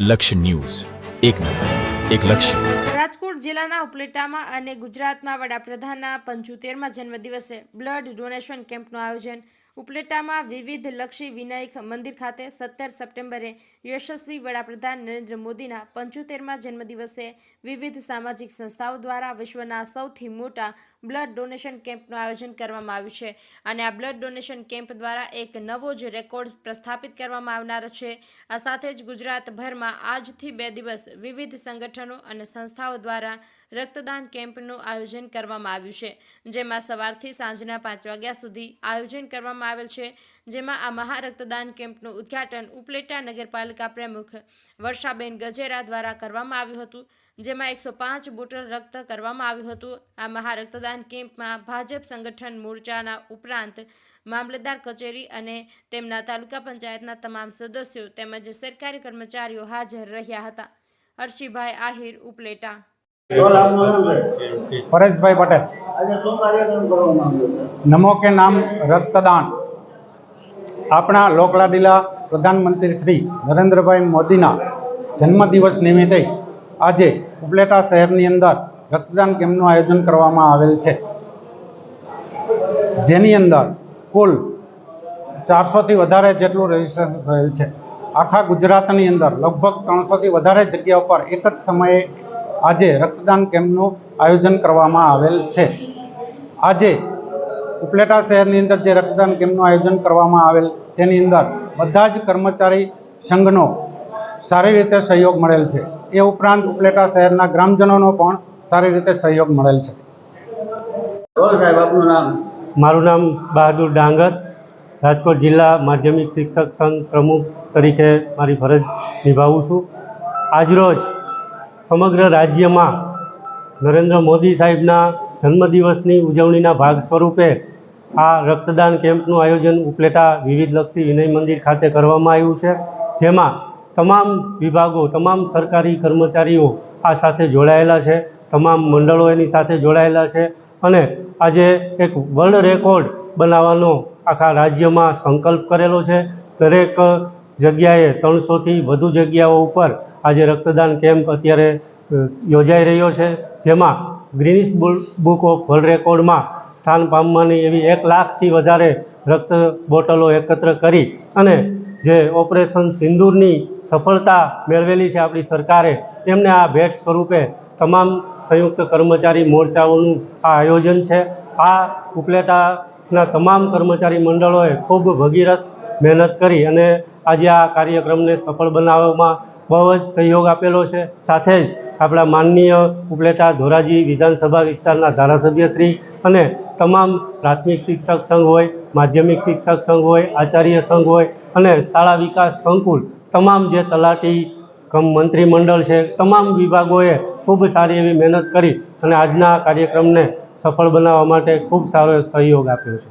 લક્ષ્ય ન્યૂઝ, એક નજર, એક લક્ષ્ય. રાજકોટ જિલ્લાના ઉપલેટામાં અને ગુજરાતમાં વડાપ્રધાનના 75મા જન્મદિવસે બ્લડ ડોનેશન કેમ્પનું આયોજન. ઉપલેટામાં વિવિધ લક્ષી વિનાયક મંદિર ખાતે 17 સપ્ટેમ્બરે યશસ્વી વડાપ્રધાન નરેન્દ્ર મોદીના 75મા જન્મદિવસે વિવિધ સામાજિક સંસ્થાઓ દ્વારા વિશ્વના સૌથી મોટા બ્લડ ડોનેશન કેમ્પનું આયોજન કરવામાં આવ્યું છે. અને આ બ્લડ ડોનેશન કેમ્પ દ્વારા એક નવો જ રેકોર્ડ પ્રસ્થાપિત કરવામાં આવનાર છે. આ સાથે જ ગુજરાતભરમાં આજથી 2 દિવસ વિવિધ સંગઠનો અને સંસ્થાઓ દ્વારા રક્તદાન કેમ્પનું આયોજન કરવામાં આવ્યું છે, જેમાં સવારથી સાંજના 5 વાગ્યા સુધી આયોજન કરવામાં આવેલ છે. જેમાં આ મહા રક્તદાન કેમ્પનું ઉદ્ઘાટન ઉપલેટા નગરપાલિકા પ્રમુખ વર્ષાબેન ગજેરા દ્વારા કરવામાં આવ્યું હતું, જેમાં 105 બોટલ રક્ત કરવામાં આવ્યું હતું. આ મહા રક્તદાન કેમ્પમાં ભાજપ સંગઠન મોરચાના ઉપરાંત મામલતદાર કચેરી અને તેમના તાલુકા પંચાયતના તમામ સદસ્યો તેમજ સરકારી કર્મચારીઓ હાજર રહ્યા હતા. હર્ષિભાઈ આહિર, ઉપલેટા. પરેશભાઈ પટેલ. નમો કે નામ રક્તદાન. આપણા લોકલાડીલા પ્રધાનમંત્રી શ્રી નરેન્દ્રભાઈ મોદીના જન્મદિવસ નિમિત્તે આજે ઉપલેટા શહેરની અંદર રક્તદાન કેમ્પનું આયોજન કરવામાં આવેલ છે, જેની અંદર કુલ 400થી વધારે જેટલું રજીસ્ટ્રેશન થયેલ છે. આખા ગુજરાતની અંદર લગભગ 300થી વધારે જગ્યાઓ પર એક જ સમયે આજે રક્તદાન કેમ્પનું આયોજન કરવામાં આવેલ છે. આજે ઉપલેટા શહેરની અંદર જે રક્તદાન કેમ્પનું આયોજન કરવામાં આવેલ તેની અંદર બધા જ કર્મચારી સંઘનો સારી રીતે સહયોગ મળેલ છે. એ ઉપરાંત ઉપલેટા શહેરના ગ્રામજનોનો પણ સારી રીતે સહયોગ મળેલ છે. સાહેબ, આપનું નામ? મારું નામ બહાદુર ડાંગર, રાજકોટ જિલ્લા માધ્યમિક શિક્ષક સંઘ પ્રમુખ તરીકે મારી ફરજ નિભાવું છું. આજરોજ સમગ્ર રાજ્યમાં નરેન્દ્ર મોદી સાહેબના જન્મદિવસની ઉજવણીના ભાગ સ્વરૂપે આ રક્તદાન કેમ્પનું આયોજન ઉપલેટા વિવિધલક્ષી વિનય મંદિર ખાતે કરવામાં આવ્યું છે, જેમાં તમામ વિભાગો, તમામ સરકારી કર્મચારીઓ આ સાથે જોડાયેલા છે, તમામ મંડળો એની સાથે જોડાયેલા છે અને આજે એક વર્લ્ડ રેકોર્ડ બનાવવાનો આખા રાજ્યમાં સંકલ્પ કરેલો છે. દરેક જગ્યાએ 300થી વધુ જગ્યાઓ ઉપર આજે રક્તદાન કેમ્પ અત્યારે યોજાઈ રહ્યો છે, જેમાં ગ્રીનિસ બુક ઓફ વર્લ્ડ રેકોર્ડમાં સ્થાન પામવાની એવી 1 લાખથી વધારે રક્ત બોટલો એકત્ર કરી અને જે ઓપરેશન સિંદૂરની સફળતા મેળવેલી છે આપણી સરકારે, એમને આ ભેટ સ્વરૂપે તમામ સંયુક્ત કર્મચારી મોરચાઓનું આ આયોજન છે. આ ઉપલેટાના તમામ કર્મચારી મંડળોએ ખૂબ ભગીરથ મહેનત કરી અને આજે આ કાર્યક્રમને સફળ બનાવવામાં બહુ જ સહયોગ આપેલો છે. સાથે જ આપણા માનનીય ઉપલેટા ધોરાજી વિધાનસભા વિસ્તારના ધારાસભ્યશ્રી અને તમામ પ્રાથમિક શિક્ષક સંઘ હોય, માધ્યમિક શિક્ષક સંઘ હોય, આચાર્ય સંઘ હોય અને શાળા વિકાસ સંકુલ, તમામ જે તલાટી મંત્રીમંડળ છે, તમામ વિભાગોએ ખૂબ સારી એવી મહેનત કરી અને આજના કાર્યક્રમને સફળ બનાવવા માટે ખૂબ સારો સહયોગ આપ્યો છે.